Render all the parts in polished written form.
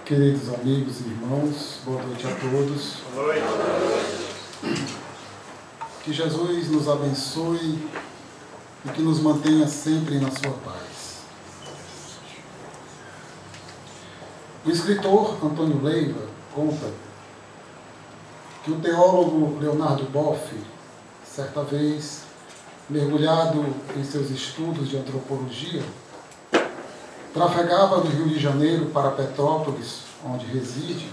Queridos amigos e irmãos, boa noite a todos. Boa noite. Que Jesus nos abençoe e que nos mantenha sempre na sua paz. O escritor Antônio Leiva conta que o teólogo Leonardo Boff, certa vez, mergulhado em seus estudos de antropologia, trafegava do Rio de Janeiro para Petrópolis, onde reside,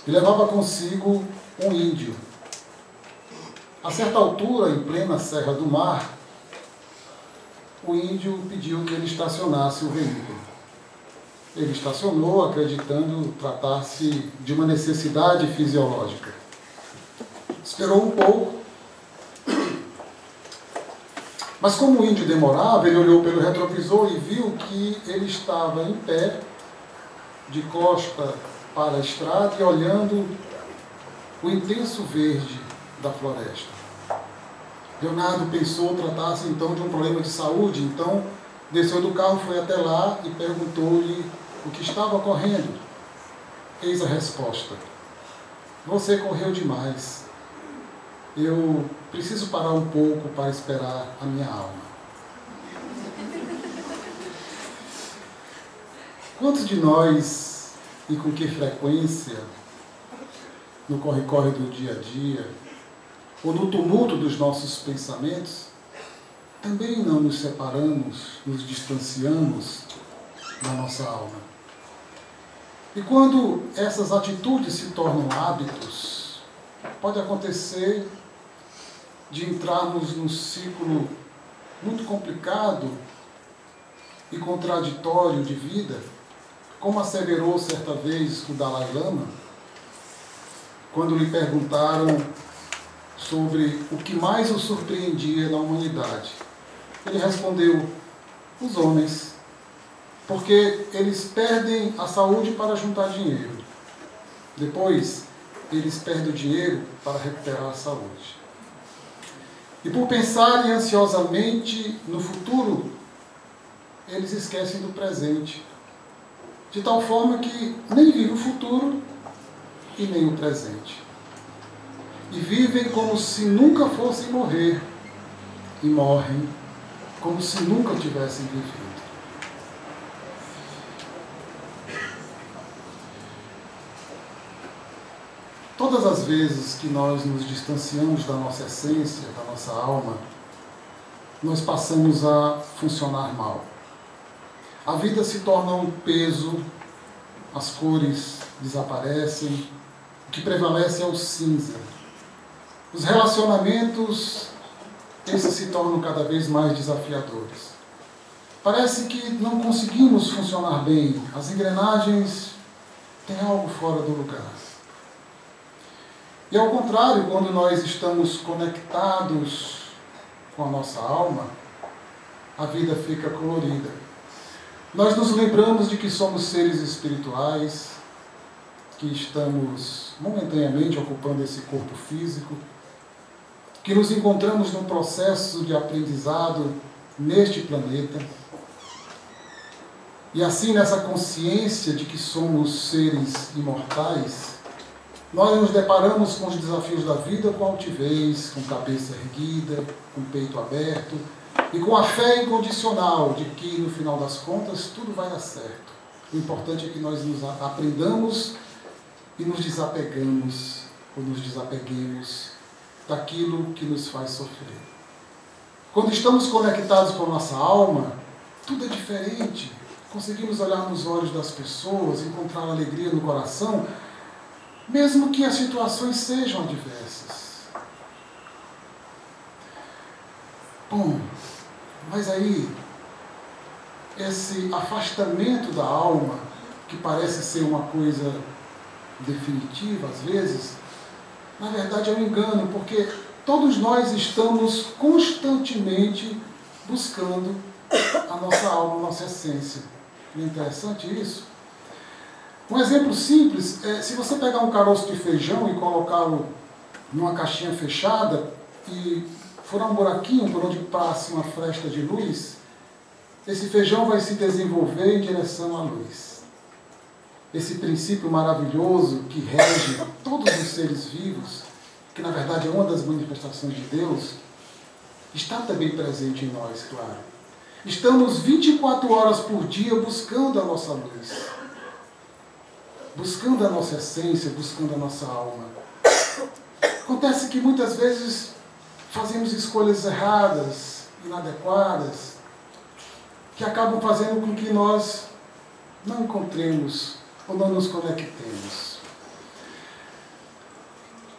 e levava consigo um índio. A certa altura, em plena Serra do Mar, o índio pediu que ele estacionasse o veículo. Ele estacionou, acreditando tratar-se de uma necessidade fisiológica. Esperou um pouco, mas como o índio demorava, ele olhou pelo retrovisor e viu que ele estava em pé, de costa para a estrada e olhando o intenso verde da floresta. Leonardo pensou tratar-se então de um problema de saúde, então desceu do carro, foi até lá e perguntou-lhe o que estava ocorrendo. Eis a resposta: você correu demais. Eu preciso parar um pouco para esperar a minha alma. Quantos de nós, e com que frequência, no corre-corre do dia a dia, ou no tumulto dos nossos pensamentos, também não nos separamos, nos distanciamos da nossa alma? E quando essas atitudes se tornam hábitos, pode acontecer de entrarmos num ciclo muito complicado e contraditório de vida, como asseverou certa vez o Dalai Lama, quando lhe perguntaram sobre o que mais o surpreendia na humanidade. Ele respondeu: os homens, porque eles perdem a saúde para juntar dinheiro. Depois, eles perdem o dinheiro para recuperar a saúde. E por pensarem ansiosamente no futuro, eles esquecem do presente, de tal forma que nem vivem o futuro e nem o presente. E vivem como se nunca fossem morrer, e morrem como se nunca tivessem vivido. Todas as vezes que nós nos distanciamos da nossa essência, da nossa alma, nós passamos a funcionar mal. A vida se torna um peso, as cores desaparecem, o que prevalece é o cinza. Os relacionamentos, esses se tornam cada vez mais desafiadores. Parece que não conseguimos funcionar bem, as engrenagens têm algo fora do lugar. E ao contrário, quando nós estamos conectados com a nossa alma, a vida fica colorida. Nós nos lembramos de que somos seres espirituais, que estamos momentaneamente ocupando esse corpo físico, que nos encontramos num processo de aprendizado neste planeta. E assim, nessa consciência de que somos seres imortais, nós nos deparamos com os desafios da vida com altivez, com cabeça erguida, com peito aberto e com a fé incondicional de que, no final das contas, tudo vai dar certo. O importante é que nós nos aprendamos e nos desapegamos, ou nos desapeguemos daquilo que nos faz sofrer. Quando estamos conectados com a nossa alma, tudo é diferente. Conseguimos olhar nos olhos das pessoas, encontrar alegria no coração, mesmo que as situações sejam adversas. Bom, mas aí, esse afastamento da alma, que parece ser uma coisa definitiva às vezes, na verdade é um engano, porque todos nós estamos constantemente buscando a nossa alma, a nossa essência. Não é interessante isso? Um exemplo simples é, se você pegar um caroço de feijão e colocá-lo numa caixinha fechada e furar um buraquinho por onde passe uma fresta de luz, esse feijão vai se desenvolver em direção à luz. esse princípio maravilhoso que rege todos os seres vivos, que na verdade é uma das manifestações de Deus, está também presente em nós, claro. Estamos 24 horas por dia buscando a nossa luz, buscando a nossa essência, buscando a nossa alma. Acontece que muitas vezes fazemos escolhas erradas, inadequadas, que acabam fazendo com que nós não encontremos ou não nos conectemos.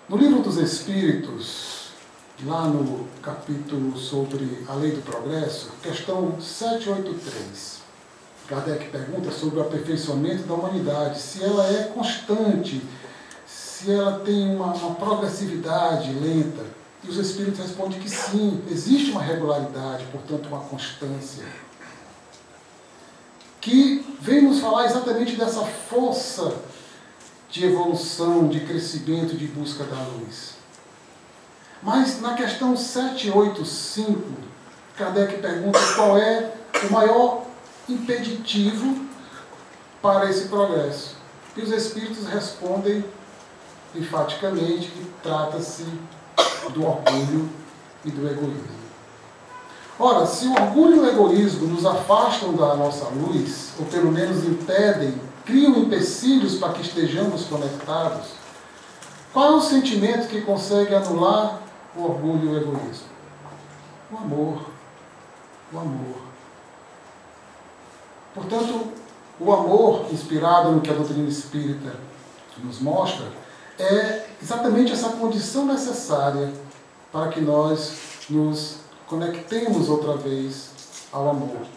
No Livro dos Espíritos, lá no capítulo sobre a Lei do Progresso, questão 783, Kardec pergunta sobre o aperfeiçoamento da humanidade, se ela é constante, se ela tem uma progressividade lenta. E os Espíritos respondem que sim, existe uma regularidade, portanto uma constância, que vem nos falar exatamente dessa força de evolução, de crescimento, de busca da luz. Mas na questão 785, Kardec pergunta qual é o maior impeditivo para esse progresso. E os Espíritos respondem enfaticamente que trata-se do orgulho e do egoísmo. Ora, se o orgulho e o egoísmo nos afastam da nossa luz, ou pelo menos impedem, criam empecilhos para que estejamos conectados, qual é o sentimento que consegue anular o orgulho e o egoísmo? O amor. O amor. Portanto, o amor, inspirado no que a doutrina espírita nos mostra, é exatamente essa condição necessária para que nós nos conectemos outra vez ao amor,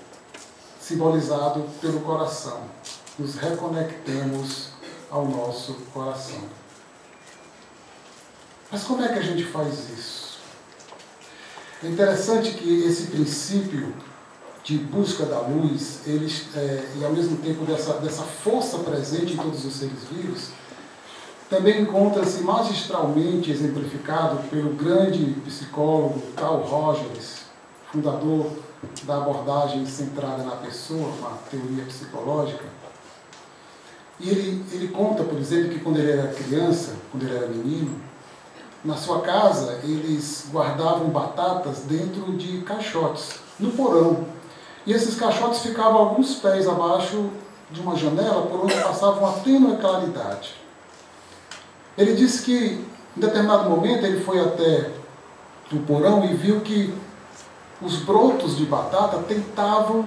simbolizado pelo coração. Nos reconectemos ao nosso coração. Mas como é que a gente faz isso? É interessante que esse princípio de busca da luz, e ao mesmo tempo dessa força presente em todos os seres vivos, também encontra-se magistralmente exemplificado pelo grande psicólogo Carl Rogers, fundador da abordagem centrada na pessoa, uma teoria psicológica. E ele conta, por exemplo, que quando ele era criança, quando ele era menino, na sua casa eles guardavam batatas dentro de caixotes, no porão. E esses caixotes ficavam alguns pés abaixo de uma janela por onde passava uma tênue claridade. Ele disse que, em determinado momento, ele foi até o porão e viu que os brotos de batata tentavam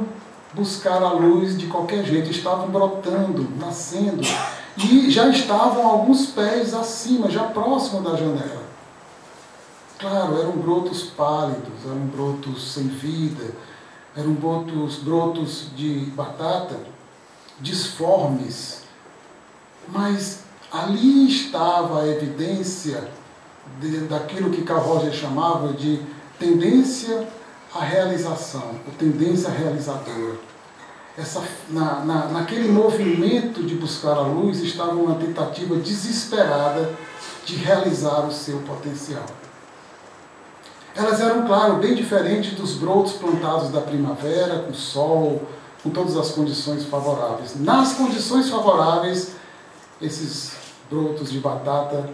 buscar a luz de qualquer jeito, estavam brotando, nascendo, e já estavam alguns pés acima, já próximo da janela. Claro, eram brotos pálidos, eram brotos sem vida, eram brotos de batata disformes, mas ali estava a evidência daquilo que Carl Rogers chamava de tendência à realização, ou tendência realizadora. Naquele movimento de buscar a luz estava uma tentativa desesperada de realizar o seu potencial. Elas eram, claro, bem diferentes dos brotos plantados da primavera, com sol, com todas as condições favoráveis. Nas condições favoráveis, esses brotos de batata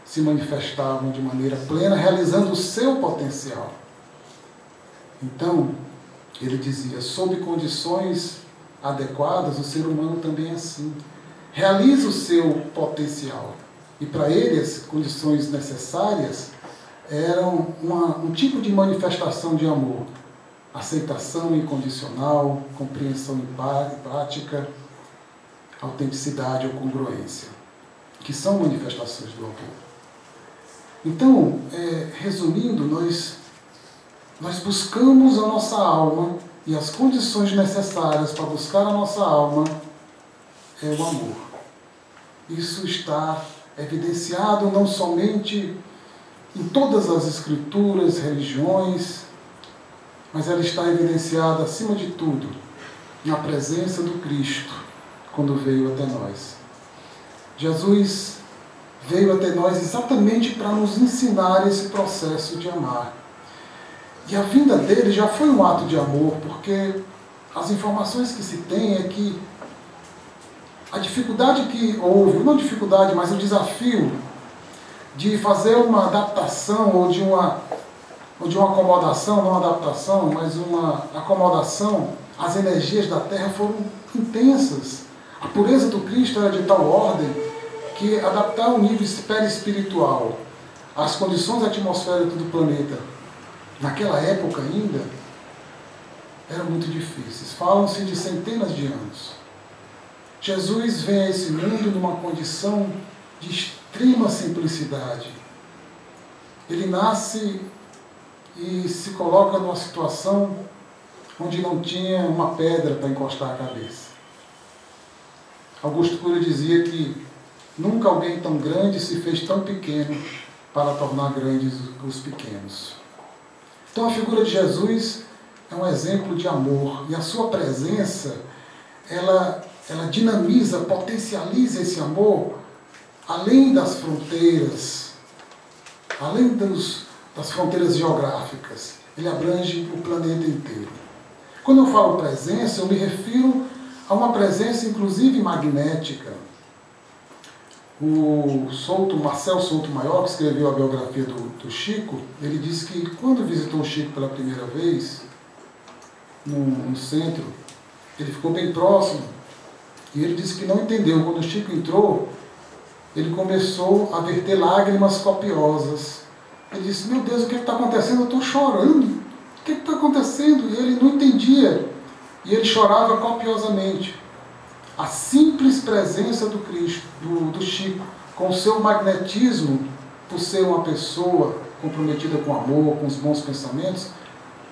se manifestavam de maneira plena, realizando o seu potencial. Então, ele dizia, sob condições adequadas, o ser humano também é assim. Realiza o seu potencial. E para ele, as condições necessárias eram um tipo de manifestação de amor. Aceitação incondicional, compreensão empática, autenticidade ou congruência, que são manifestações do amor. Então, resumindo, nós buscamos a nossa alma, e as condições necessárias para buscar a nossa alma é o amor. Isso está evidenciado não somente em todas as escrituras, religiões, mas ela está evidenciada, acima de tudo, na presença do Cristo, quando veio até nós. Jesus veio até nós exatamente para nos ensinar esse processo de amar. E a vinda dele já foi um ato de amor, porque as informações que se tem é que a dificuldade que houve, não dificuldade, mas o desafio de fazer uma adaptação ou de uma acomodação, não adaptação, mas uma acomodação às energias da Terra foram intensas. A pureza do Cristo era de tal ordem que adaptar o nível perispiritual às condições atmosféricas do planeta, naquela época ainda, eram muito difíceis. Falam-se de centenas de anos. Jesus vem a esse mundo numa condição de extrema simplicidade. Ele nasce e se coloca numa situação onde não tinha uma pedra para encostar a cabeça. Augusto Cury dizia que nunca alguém tão grande se fez tão pequeno para tornar grandes os pequenos. Então a figura de Jesus é um exemplo de amor, e a sua presença, ela dinamiza, potencializa esse amor além das fronteiras, além das fronteiras geográficas. Ele abrange o planeta inteiro. Quando eu falo presença, eu me refiro a uma presença inclusive magnética. O Marcel Souto Maior, que escreveu a biografia do Chico, ele disse que quando visitou o Chico pela primeira vez, no centro, ele ficou bem próximo, e ele disse que não entendeu. Quando o Chico entrou, ele começou a verter lágrimas copiosas. Ele disse: meu Deus, o que está acontecendo? Eu estou chorando. O que está acontecendo? E ele não entendia. E ele chorava copiosamente. A simples presença do Cristo, do Chico, com o seu magnetismo, por ser uma pessoa comprometida com amor, com os bons pensamentos,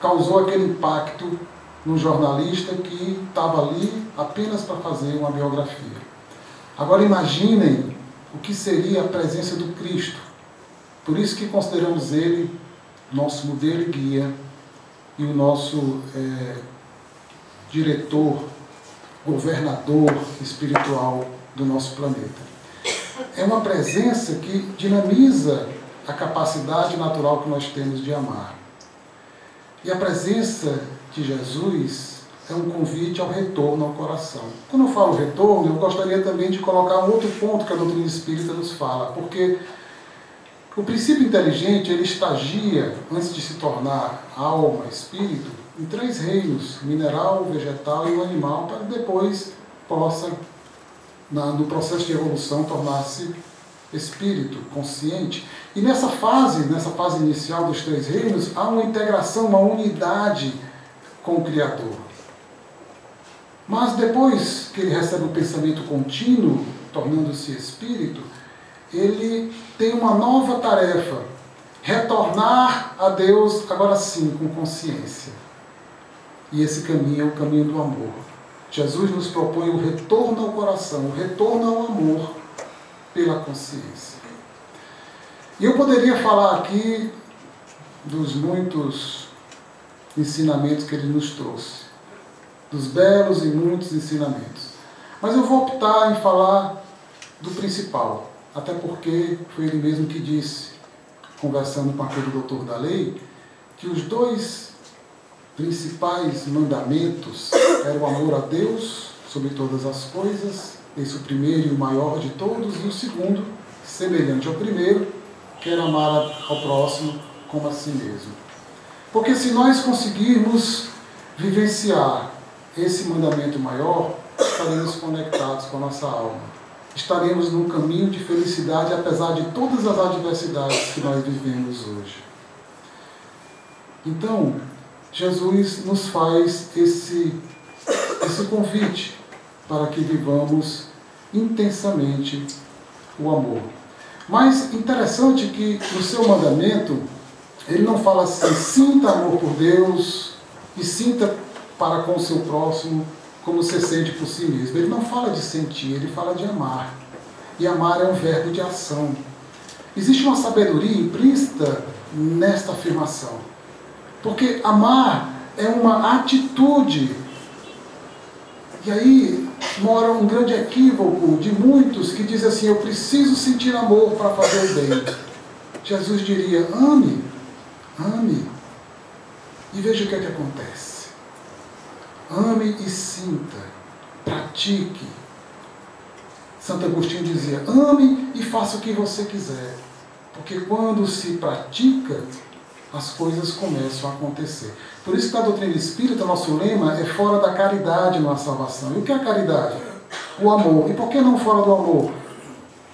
causou aquele impacto no jornalista que estava ali apenas para fazer uma biografia. Agora imaginem o que seria a presença do Cristo. Por isso que consideramos ele nosso modelo e guia e o nosso diretor, governador espiritual do nosso planeta. É uma presença que dinamiza a capacidade natural que nós temos de amar. E a presença de Jesus é um convite ao retorno ao coração. Quando eu falo retorno, eu gostaria também de colocar um outro ponto que a doutrina espírita nos fala, porque o princípio inteligente, ele estagia, antes de se tornar alma, espírito, em 3 reinos: mineral, vegetal e o animal, para depois possa, no processo de evolução, tornar-se espírito, consciente. E nessa fase inicial dos 3 reinos, há uma integração, uma unidade com o Criador. Mas depois que ele recebe o pensamento contínuo, tornando-se espírito, ele tem uma nova tarefa: retornar a Deus, agora sim, com consciência. E esse caminho é o caminho do amor. Jesus nos propõe o retorno ao coração, o retorno ao amor pela consciência. E eu poderia falar aqui dos muitos ensinamentos que ele nos trouxe, dos belos e muitos ensinamentos. Mas eu vou optar em falar do principal, até porque foi ele mesmo que disse, conversando com aquele doutor da lei, que os 2 principais mandamentos eram o amor a Deus sobre todas as coisas, esse o primeiro e o maior de todos, e o segundo, semelhante ao primeiro, que era amar ao próximo como a si mesmo. Porque se nós conseguirmos vivenciar esse mandamento maior, estaremos conectados com a nossa alma. Estaremos num caminho de felicidade, apesar de todas as adversidades que nós vivemos hoje. Então, Jesus nos faz esse convite para que vivamos intensamente o amor. Mas interessante que no seu mandamento, ele não fala assim: sinta amor por Deus e sinta para com o seu próximo como você sente por si mesmo. Ele não fala de sentir, ele fala de amar. E amar é um verbo de ação. Existe uma sabedoria implícita nesta afirmação. Porque amar é uma atitude. E aí mora um grande equívoco de muitos que dizem assim: eu preciso sentir amor para fazer o bem. Jesus diria: ame, ame. E veja o que é que acontece. Ame e sinta, pratique. Santo Agostinho dizia, ame e faça o que você quiser. Porque quando se pratica, as coisas começam a acontecer. Por isso que na doutrina espírita, nosso lema é fora da caridade não há salvação. E o que é a caridade? O amor. E por que não fora do amor?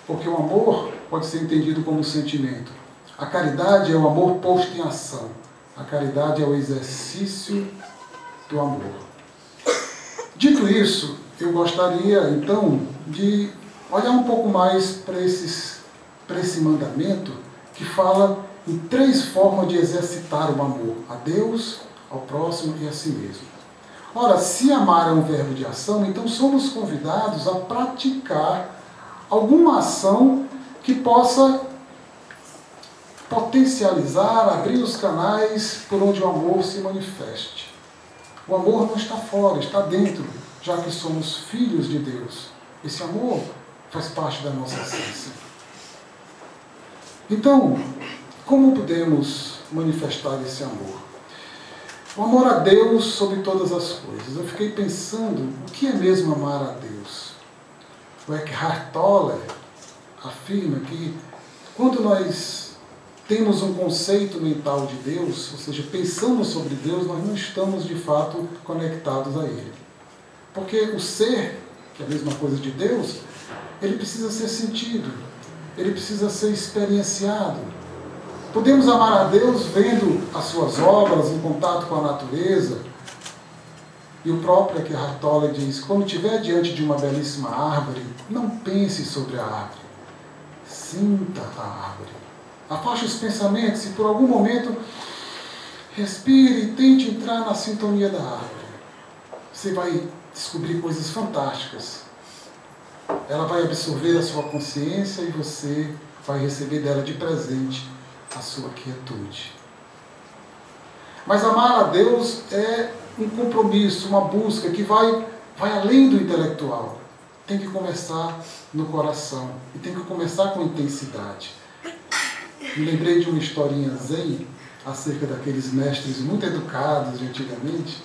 Porque o amor pode ser entendido como sentimento. A caridade é o amor posto em ação. A caridade é o exercício do amor. Dito isso, eu gostaria, então, de olhar um pouco mais para esse mandamento que fala em 3 formas de exercitar o amor. A Deus, ao próximo e a si mesmo. Ora, se amar é um verbo de ação, então somos convidados a praticar alguma ação que possa potencializar, abrir os canais por onde o amor se manifeste. O amor não está fora, está dentro, já que somos filhos de Deus. Esse amor faz parte da nossa essência. Então, como podemos manifestar esse amor? O amor a Deus sobre todas as coisas. Eu fiquei pensando, o que é mesmo amar a Deus? O Eckhart Tolle afirma que quando nós temos um conceito mental de Deus, ou seja, pensamos sobre Deus, nós não estamos de fato conectados a Ele. Porque o ser, que é a mesma coisa de Deus, ele precisa ser sentido, ele precisa ser experienciado. Podemos amar a Deus vendo as suas obras, em contato com a natureza. E o próprio Eckhart Tolle diz, quando estiver diante de uma belíssima árvore, não pense sobre a árvore, sinta a árvore. Afaste os pensamentos e por algum momento respire e tente entrar na sintonia da árvore. Você vai descobrir coisas fantásticas. Ela vai absorver a sua consciência e você vai receber dela de presente a sua quietude. Mas amar a Deus é um compromisso, uma busca que vai além do intelectual. Tem que começar no coração e tem que começar com intensidade. Me lembrei de uma historinha zen acerca daqueles mestres muito educados de antigamente,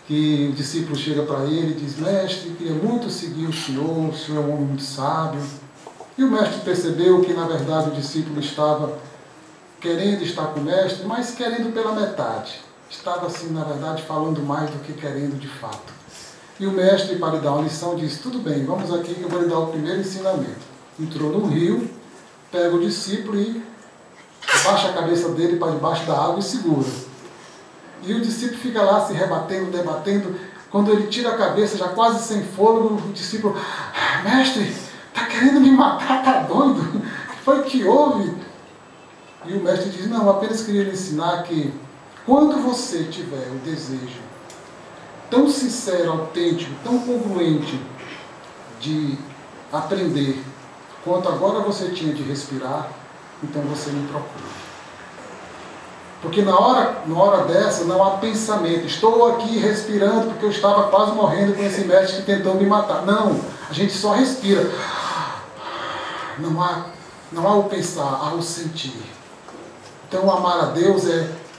que o discípulo chega para ele e diz, mestre, queria muito seguir o senhor é um homem muito sábio. E o mestre percebeu que, na verdade, o discípulo estava querendo estar com o mestre, mas querendo pela metade. Estava, assim, na verdade, falando mais do que querendo de fato. E o mestre, para lhe dar uma lição, disse, tudo bem, vamos aqui que eu vou lhe dar o primeiro ensinamento. Entrou no rio, pega o discípulo e baixa a cabeça dele para debaixo da água e segura. E o discípulo fica lá se rebatendo, debatendo. Quando ele tira a cabeça, já quase sem fôlego, o discípulo, mestre, está querendo me matar, está doido? O que foi que houve? E o mestre diz, não, apenas queria lhe ensinar que quando você tiver o desejo tão sincero, autêntico, tão congruente de aprender quanto agora você tinha de respirar, então você me procura. Porque na hora dessa não há pensamento. Estou aqui respirando porque eu estava quase morrendo com esse mestre que tentou me matar. Não, a gente só respira. Não há o pensar, há o sentir. Então amar a Deus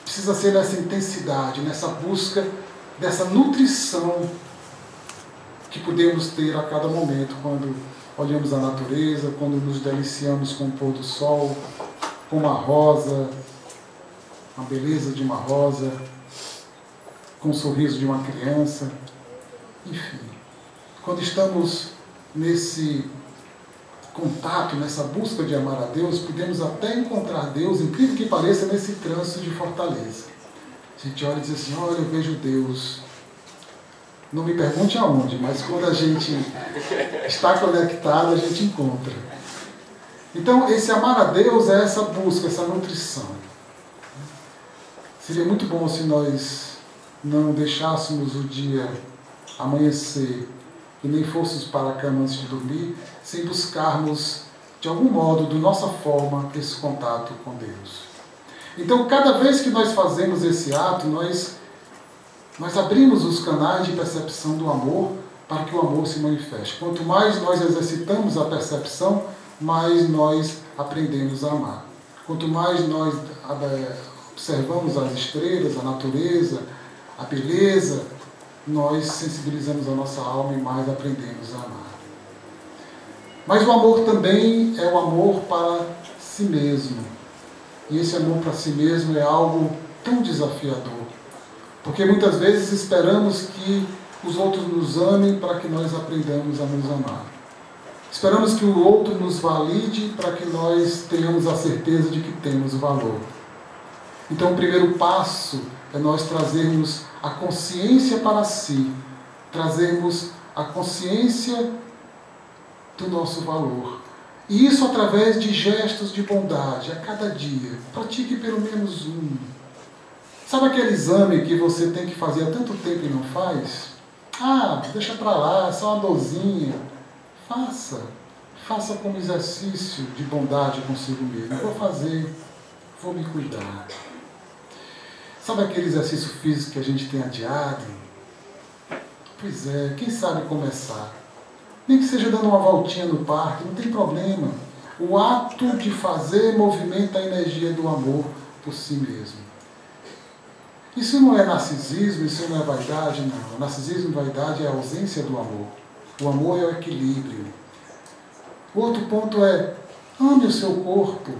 precisa ser nessa intensidade, nessa busca, dessa nutrição que podemos ter a cada momento, quando olhamos a natureza, quando nos deliciamos com o pôr do sol, com uma rosa, a beleza de uma rosa, com o sorriso de uma criança, enfim. Quando estamos nesse contato, nessa busca de amar a Deus, podemos até encontrar Deus, incrível que pareça, nesse trânsito de fortaleza. A gente olha e diz assim, olha, eu vejo Deus. Não me pergunte aonde, mas quando a gente está conectado, a gente encontra. Então, esse amar a Deus é essa busca, essa nutrição. Seria muito bom se nós não deixássemos o dia amanhecer e nem fôssemos para a cama antes de dormir, sem buscarmos, de algum modo, de nossa forma, esse contato com Deus. Então, cada vez que nós fazemos esse ato, nós abrimos os canais de percepção do amor para que o amor se manifeste. Quanto mais nós exercitamos a percepção, mais nós aprendemos a amar. Quanto mais nós observamos as estrelas, a natureza, a beleza, nós sensibilizamos a nossa alma e mais aprendemos a amar. Mas o amor também é o amor para si mesmo. E esse amor para si mesmo é algo tão desafiador. Porque muitas vezes esperamos que os outros nos amem para que nós aprendamos a nos amar. Esperamos que o outro nos valide para que nós tenhamos a certeza de que temos valor. Então o primeiro passo é nós trazermos a consciência para si, trazermos a consciência do nosso valor. E isso através de gestos de bondade a cada dia. Pratique pelo menos um. Sabe aquele exame que você tem que fazer há tanto tempo e não faz? Ah, deixa para lá, é só uma dorzinha. Faça. Faça como exercício de bondade consigo mesmo. Vou fazer, vou me cuidar. Sabe aquele exercício físico que a gente tem adiado? Pois é, quem sabe começar? Nem que seja dando uma voltinha no parque, não tem problema. O ato de fazer movimenta a energia do amor por si mesmo. Isso não é narcisismo, isso não é vaidade, não. O narcisismo e vaidade é a ausência do amor. O amor é o equilíbrio. O outro ponto é, ame o seu corpo.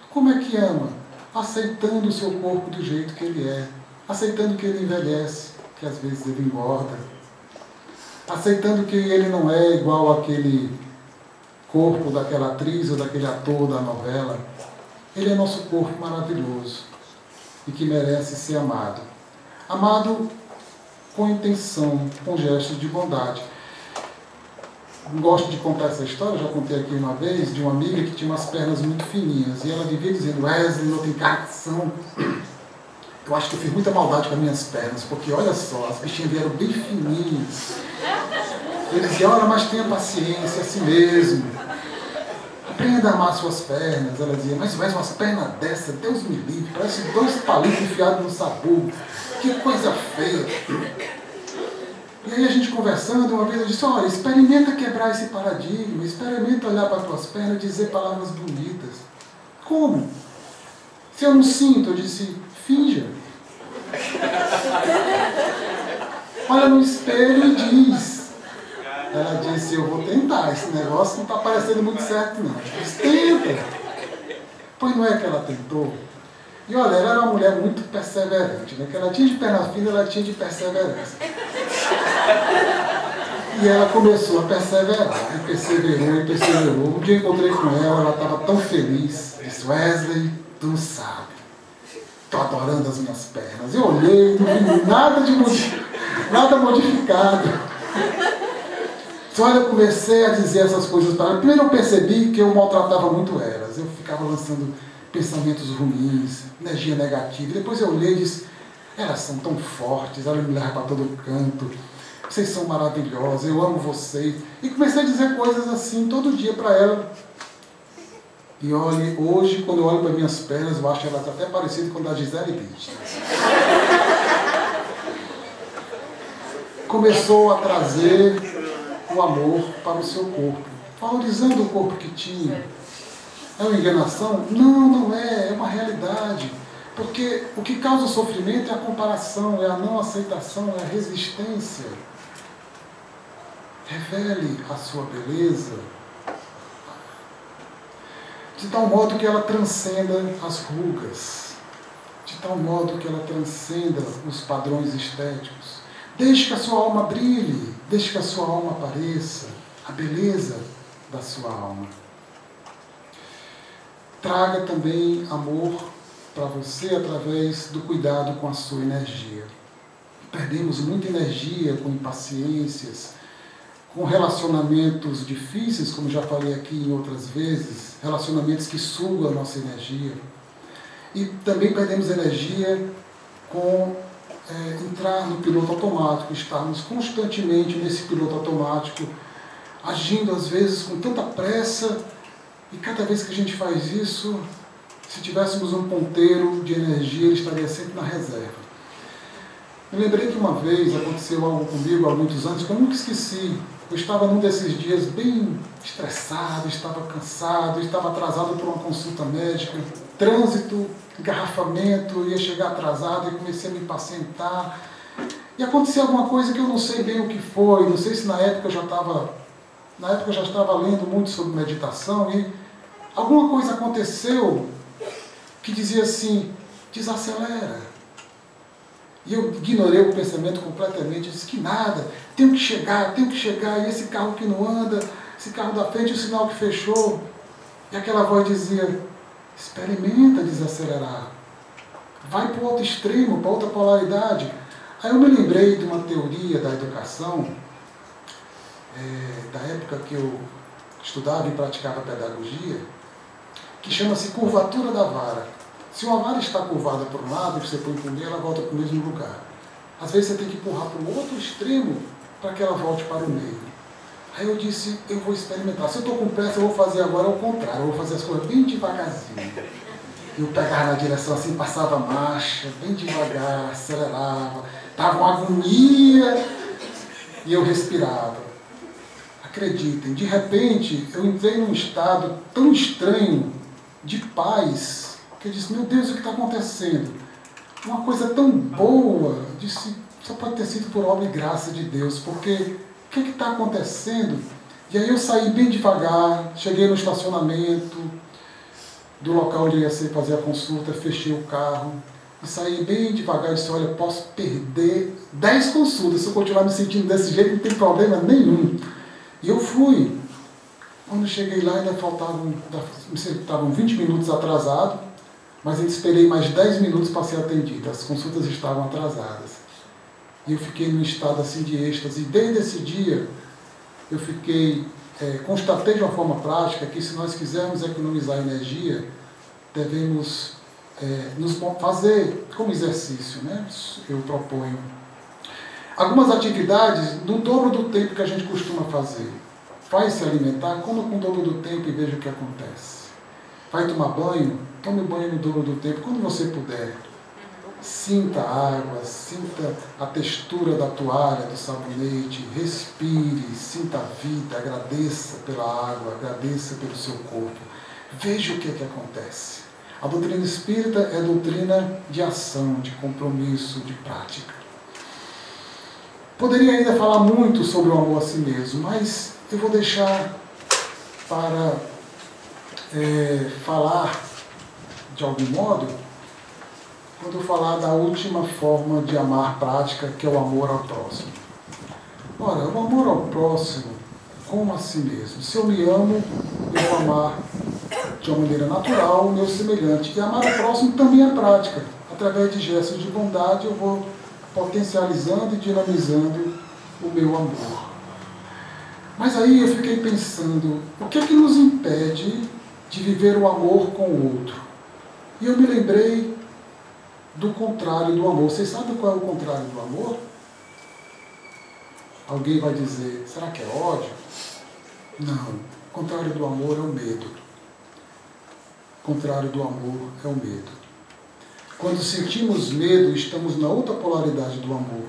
Como é que ama? Aceitando o seu corpo do jeito que ele é. Aceitando que ele envelhece, que às vezes ele engorda. Aceitando que ele não é igual àquele corpo daquela atriz ou daquele ator da novela. Ele é nosso corpo maravilhoso e que merece ser amado. Amado com intenção, com gestos de bondade. Gosto de contar essa história, já contei aqui uma vez, de uma amiga que tinha umas pernas muito fininhas. E ela vivia dizendo, Wesley, não tem cara que são... Eu acho que eu fiz muita maldade com as minhas pernas, porque olha só, as bichinhas vieram bem fininhas. Eu dizia, olha, mas tenha paciência, assim mesmo. Aprenda a amar suas pernas. Ela dizia, mas umas pernas dessas, Deus me livre, parece 2 palitos enfiados no sabugo. Que coisa feia. E aí a gente conversando, uma vez eu disse, olha, experimenta quebrar esse paradigma, experimenta olhar para as tuas pernas e dizer palavras bonitas. Como? Se eu não sinto, eu disse, finja. Olha no espelho e diz. Ela disse, eu vou tentar, esse negócio não está parecendo muito certo não. Mas tenta. Pois não é que ela tentou? E olha, ela era uma mulher muito perseverante, né? Que ela tinha de perna fina, ela tinha de perseverança. E ela começou a perseverar, e perseverou, e perseverou. Um dia eu encontrei com ela estava tão feliz. Disse, Wesley, tu não sabe. Estou adorando as minhas pernas. Eu olhei, não vi nada modificado. Só eu comecei a dizer essas coisas para ela. Primeiro eu percebi que eu maltratava muito elas. Eu ficava lançando pensamentos ruins, energia negativa. Depois eu olhei e disse, elas são tão fortes, elas me levam para todo canto. Vocês são maravilhosas, eu amo vocês. E comecei a dizer coisas assim todo dia para ela. E olhe, hoje, quando eu olho para minhas pernas, eu acho elas até parecidas com a da Gisele Bündchen. Começou a trazer o amor para o seu corpo, valorizando o corpo que tinha. É uma enganação? Não, não é, é uma realidade. Porque o que causa sofrimento é a comparação, é a não aceitação, é a resistência. Revele a sua beleza de tal modo que ela transcenda as rugas, de tal modo que ela transcenda os padrões estéticos. Deixe que a sua alma brilhe, deixe que a sua alma apareça, a beleza da sua alma. Traga também amor para você através do cuidado com a sua energia. Perdemos muita energia com impaciências, com relacionamentos difíceis, como já falei aqui em outras vezes, relacionamentos que sugam a nossa energia. E também perdemos energia com entrar no piloto automático, estarmos constantemente nesse piloto automático, agindo às vezes com tanta pressa, e cada vez que a gente faz isso, se tivéssemos um ponteiro de energia, ele estaria sempre na reserva. Eu lembrei que uma vez aconteceu algo comigo há muitos anos que eu nunca esqueci. Eu estava num desses dias bem estressado, estava cansado, estava atrasado por uma consulta médica, trânsito, engarrafamento, ia chegar atrasado e comecei a me impacientar. E aconteceu alguma coisa que eu não sei bem o que foi, não sei se na época eu já estava Na época eu já estava lendo muito sobre meditação e alguma coisa aconteceu que dizia assim, desacelera. E eu ignorei o pensamento completamente, eu disse que nada, tenho que chegar, e esse carro que não anda, esse carro da frente, o sinal que fechou. E aquela voz dizia, experimenta desacelerar, vai para o outro extremo, para outra polaridade. Aí eu me lembrei de uma teoria da educação, da época que eu estudava e praticava pedagogia, que chama-se curvatura da vara. Se uma vara está curvada por um lado, você põe para o meio, ela volta para o mesmo lugar. Às vezes você tem que empurrar para o outro extremo para que ela volte para o meio. Aí eu disse, eu vou experimentar. Se eu estou com pressa, eu vou fazer agora o contrário. Eu vou fazer as coisas bem devagarzinho. Eu pegava na direção assim, passava a marcha, bem devagar, acelerava. Estava uma agonia e eu respirava. Acreditem, de repente eu entrei num estado tão estranho de paz, que eu disse, meu Deus, o que está acontecendo? Uma coisa tão boa, eu disse, só pode ter sido por obra e graça de Deus, porque o que está acontecendo? E aí eu saí bem devagar, cheguei no estacionamento do local onde eu ia fazer a consulta, fechei o carro, e saí bem devagar e disse, olha, posso perder 10 consultas, se eu continuar me sentindo desse jeito, não tem problema nenhum. E eu fui. Quando cheguei lá, ainda estavam 20 minutos atrasado, mas eu esperei mais 10 minutos para ser atendido. As consultas estavam atrasadas. E eu fiquei num estado assim de êxtase. E desde esse dia, eu constatei de uma forma prática que se nós quisermos economizar energia, devemos nos fazer como exercício, né? Eu proponho algumas atividades no dobro do tempo que a gente costuma fazer. Vai se alimentar, coma com o dobro do tempo e veja o que acontece. Vai tomar banho, tome banho no dobro do tempo, quando você puder. Sinta a água, sinta a textura da toalha, do sabonete, respire, sinta a vida, agradeça pela água, agradeça pelo seu corpo. Veja o que acontece. A doutrina espírita é doutrina de ação, de compromisso, de prática. Poderia ainda falar muito sobre o amor a si mesmo, mas eu vou deixar para falar, de algum modo, quando eu falar da última forma de amar prática, que é o amor ao próximo. Ora, o amor ao próximo, como a si mesmo. Se eu me amo, eu vou amar de uma maneira natural o meu semelhante. E amar o próximo também é prática. Através de gestos de bondade, eu vou potencializando e dinamizando o meu amor. Mas aí eu fiquei pensando, o que é que nos impede de viver o amor com o outro? E eu me lembrei do contrário do amor. Vocês sabem qual é o contrário do amor? Alguém vai dizer, será que é ódio? Não. O contrário do amor é o medo. O contrário do amor é o medo. Quando sentimos medo, estamos na outra polaridade do amor.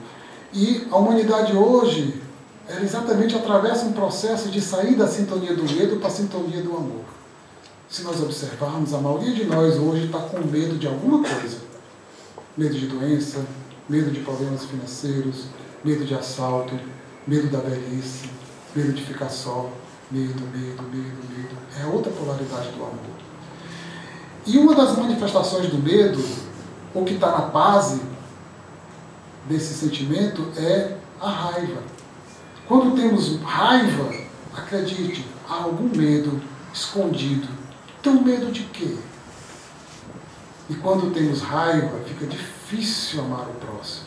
E a humanidade hoje, ela exatamente atravessa um processo de sair da sintonia do medo para a sintonia do amor. Se nós observarmos, a maioria de nós hoje está com medo de alguma coisa. Medo de doença, medo de problemas financeiros, medo de assalto, medo da velhice, medo de ficar só, medo. É a outra polaridade do amor. E uma das manifestações do medo, o que está na base desse sentimento, é a raiva. Quando temos raiva, acredite, há algum medo escondido. Então, medo de quê? E quando temos raiva, fica difícil amar o próximo,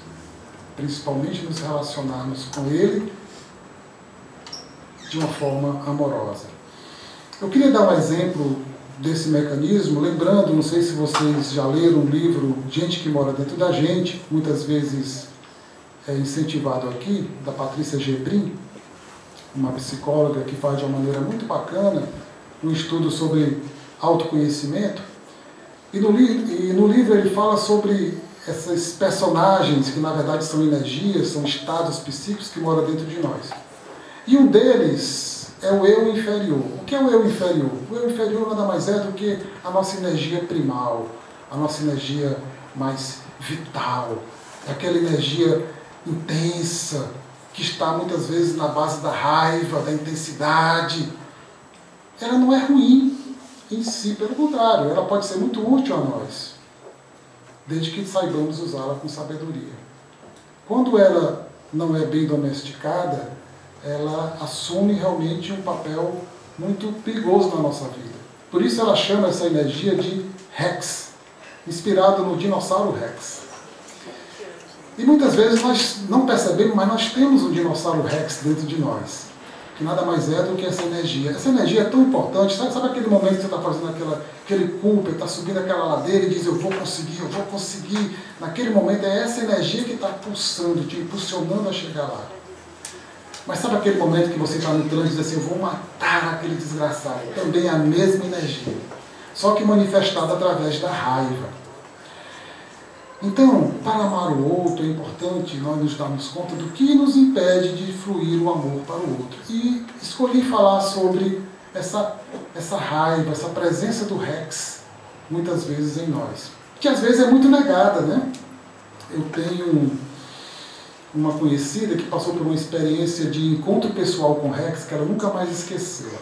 principalmente nos relacionarmos com ele de uma forma amorosa. Eu queria dar um exemplo desse mecanismo, lembrando, não sei se vocês já leram o livro Gente que Mora Dentro da Gente, muitas vezes incentivado aqui, da Patrícia Gebrim, uma psicóloga que faz de uma maneira muito bacana um estudo sobre autoconhecimento. E no livro ele fala sobre esses personagens que na verdade são energias, são estados psíquicos que moram dentro de nós. E um deles é o eu inferior. O que é o eu inferior? O eu inferior nada mais é do que a nossa energia primal, a nossa energia mais vital, aquela energia intensa, que está muitas vezes na base da raiva, da intensidade, ela não é ruim em si, pelo contrário, ela pode ser muito útil a nós, desde que saibamos usá-la com sabedoria. Quando ela não é bem domesticada, ela assume realmente um papel muito perigoso na nossa vida. Por isso ela chama essa energia de Rex, inspirado no dinossauro Rex. E muitas vezes nós não percebemos, mas nós temos um dinossauro Rex dentro de nós, que nada mais é do que essa energia. Essa energia é tão importante, sabe aquele momento que você está fazendo aquele culpa, está subindo aquela ladeira e diz, eu vou conseguir. Naquele momento é essa energia que está pulsando, te impulsionando a chegar lá. Mas sabe aquele momento que você está no trânsito e diz assim, eu vou matar aquele desgraçado? Também é a mesma energia, só que manifestada através da raiva. Então, para amar o outro, é importante nós nos darmos conta do que nos impede de fluir o amor para o outro. E escolhi falar sobre essa raiva, essa presença do Rex, muitas vezes em nós. Que às vezes é muito negada, né? Eu tenho uma conhecida que passou por uma experiência de encontro pessoal com o Rex que ela nunca mais esqueceu.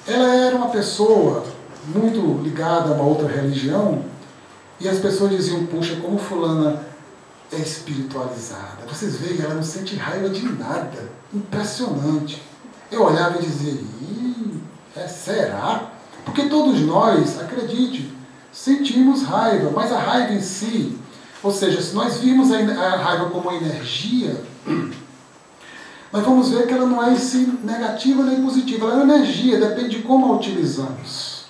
Ela era uma pessoa muito ligada a uma outra religião, e as pessoas diziam, puxa, como fulana é espiritualizada. Vocês veem, ela não sente raiva de nada. Impressionante. Eu olhava e dizia, será? Porque todos nós, acredite, sentimos raiva, mas a raiva em si, ou seja, se nós virmos a raiva como uma energia, nós vamos ver que ela não é em si negativa nem positiva, ela é uma energia, depende de como a utilizamos.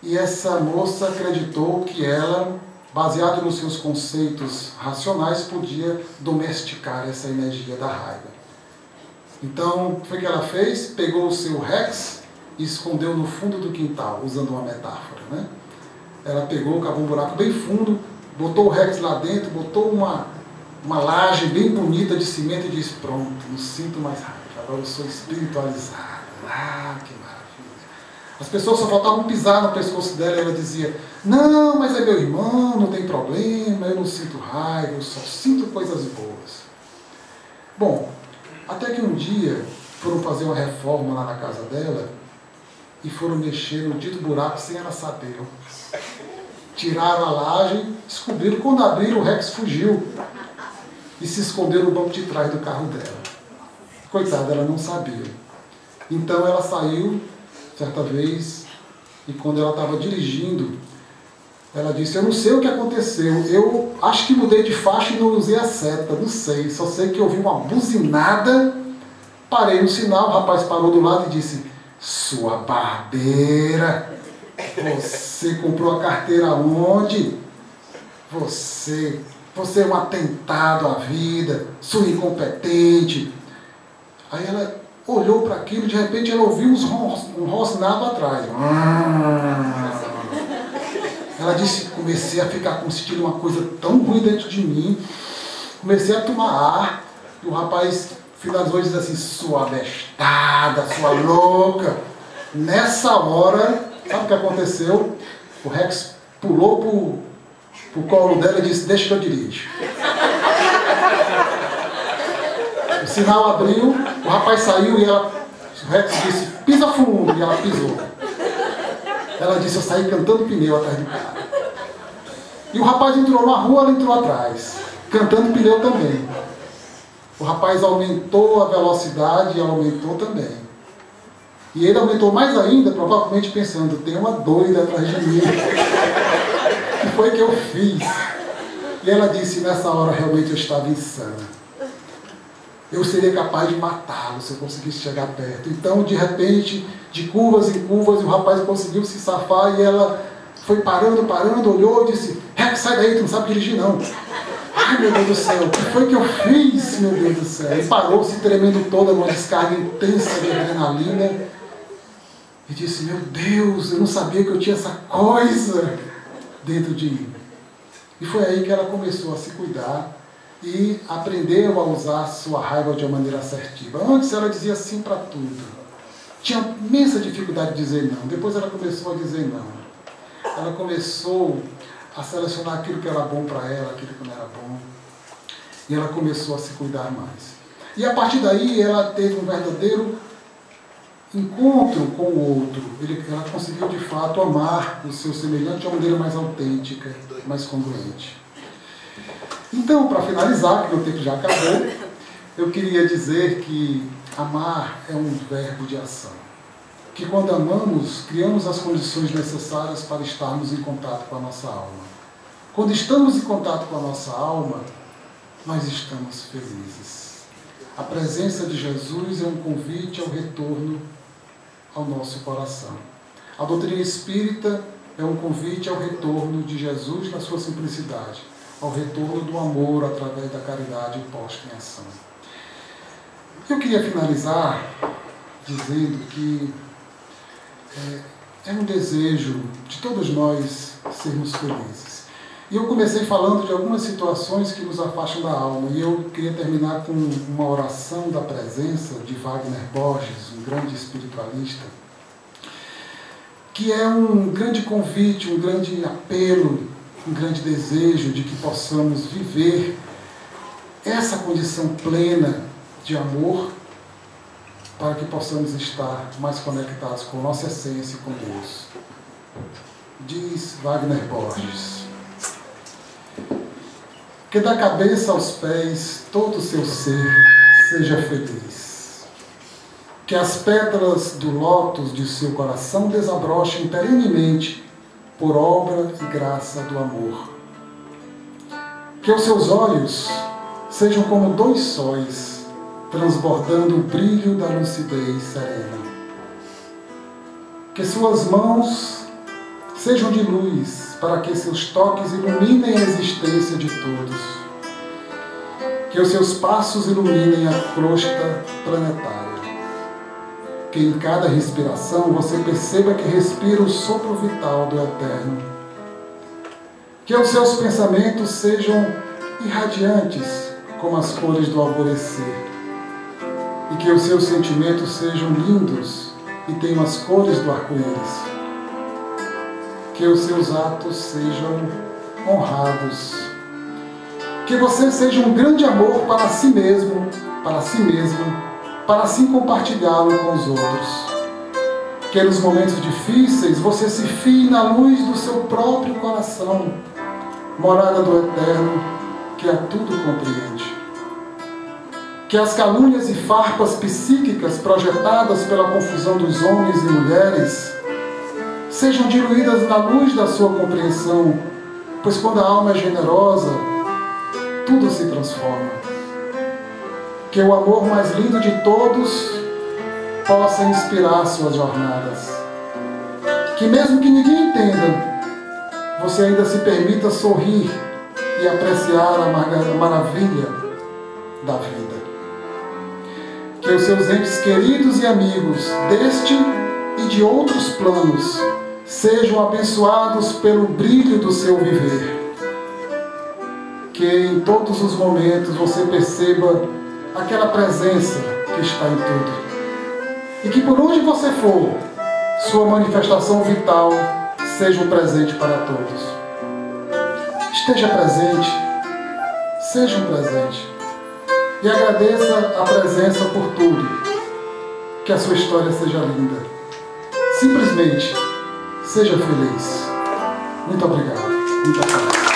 E essa moça acreditou que ela, baseado nos seus conceitos racionais, podia domesticar essa energia da raiva. Então, o que ela fez? Pegou o seu Rex e escondeu no fundo do quintal, usando uma metáfora, né? Ela pegou, cavou um buraco bem fundo, botou o Rex lá dentro, botou uma laje bem bonita de cimento e disse, pronto, não sinto mais raiva, agora eu sou espiritualizada. Que maravilha! As pessoas só faltavam pisar no pescoço dela e ela dizia, não, mas é meu irmão, não tem problema, eu não sinto raiva, eu só sinto coisas boas. Bom, até que um dia foram fazer uma reforma lá na casa dela e foram mexer no dito buraco sem ela saber. Tiraram a laje, descobriram, quando abriram o Rex fugiu e se escondeu no banco de trás do carro dela. Coitada, ela não sabia. Então ela saiu certa vez, e quando ela estava dirigindo, ela disse, eu não sei o que aconteceu, eu acho que mudei de faixa e não usei a seta, não sei, só sei que eu ouvi uma buzinada, parei no sinal, o rapaz parou do lado e disse, sua barbeira, você comprou a carteira onde? Você é um atentado à vida, sua incompetente. Aí ela olhou para aquilo, de repente ela ouviu um rosnado atrás. Ela disse, comecei a ficar sentindo uma coisa tão ruim dentro de mim, comecei a tomar ar, e o rapaz finalizou e disse assim, sua bestada, sua louca. Nessa hora, sabe o que aconteceu? O Rex pulou pro colo dela e disse, deixa que eu dirijo. O sinal abriu, o rapaz saiu e o Rex disse, pisa fundo, e ela pisou. Ela disse, eu saí cantando pneu atrás do cara. E o rapaz entrou na rua, ela entrou atrás, cantando pneu também. O rapaz aumentou a velocidade e ela aumentou também. E ele aumentou mais ainda, provavelmente pensando, tem uma doida atrás de mim. O que foi que eu fiz? E ela disse, nessa hora realmente eu estava insana. Eu seria capaz de matá-lo se eu conseguisse chegar perto. Então, de repente, de curvas em curvas, o rapaz conseguiu se safar e ela foi parando, olhou e disse, Rex, sai daí, tu não sabe dirigir não. Ai, meu Deus do céu, o que foi que eu fiz, meu Deus do céu? E parou, se tremendo toda, numa descarga intensa de adrenalina. E disse, meu Deus, eu não sabia que eu tinha essa coisa dentro de mim. E foi aí que ela começou a se cuidar e aprendeu a usar a sua raiva de uma maneira assertiva. Antes ela dizia sim para tudo. Tinha imensa dificuldade de dizer não. Depois ela começou a dizer não. Ela começou a selecionar aquilo que era bom para ela, aquilo que não era bom. E ela começou a se cuidar mais. E a partir daí ela teve um verdadeiro encontro com o outro. Ela conseguiu de fato amar o seu semelhante de uma maneira mais autêntica, mais congruente. Então, para finalizar, que meu tempo já acabou, eu queria dizer que amar é um verbo de ação. Que quando amamos, criamos as condições necessárias para estarmos em contato com a nossa alma. Quando estamos em contato com a nossa alma, nós estamos felizes. A presença de Jesus é um convite ao retorno ao nosso coração. A doutrina espírita é um convite ao retorno de Jesus na sua simplicidade, ao retorno do amor através da caridade posta em ação. Eu queria finalizar dizendo que é um desejo de todos nós sermos felizes. E eu comecei falando de algumas situações que nos afastam da alma. E eu queria terminar com uma oração da presença de Wagner Borges, um grande espiritualista, que é um grande convite, um grande apelo, um grande desejo de que possamos viver essa condição plena de amor, para que possamos estar mais conectados com nossa essência e com Deus. Diz Wagner Borges: que da cabeça aos pés todo o seu ser seja feliz. Que as pétalas do lótus de seu coração desabrochem perenemente por obra e graça do amor. Que os seus olhos sejam como dois sóis, transbordando o brilho da lucidez serena. Que suas mãos sejam de luz, para que seus toques iluminem a existência de todos. Que os seus passos iluminem a crosta planetária. Que em cada respiração você perceba que respira o sopro vital do Eterno. Que os seus pensamentos sejam irradiantes como as cores do alvorecer. E que os seus sentimentos sejam lindos e tenham as cores do arco-íris. Que os seus atos sejam honrados. Que você seja um grande amor para si mesmo, para assim compartilhá-lo com os outros. Que nos momentos difíceis você se fie na luz do seu próprio coração, morada do Eterno, que a tudo compreende. Que as calúnias e farpas psíquicas projetadas pela confusão dos homens e mulheres sejam diluídas na luz da sua compreensão, pois quando a alma é generosa, tudo se transforma. Que o amor mais lindo de todos possa inspirar suas jornadas. Que mesmo que ninguém entenda, você ainda se permita sorrir e apreciar a maravilha da vida. Que os seus entes queridos e amigos deste e de outros planos sejam abençoados pelo brilho do seu viver. Que em todos os momentos você perceba aquela presença que está em tudo. E que por onde você for, sua manifestação vital seja um presente para todos. Esteja presente, seja um presente. E agradeça a presença por tudo. Que a sua história seja linda. Simplesmente, seja feliz. Muito obrigado. Muita paz.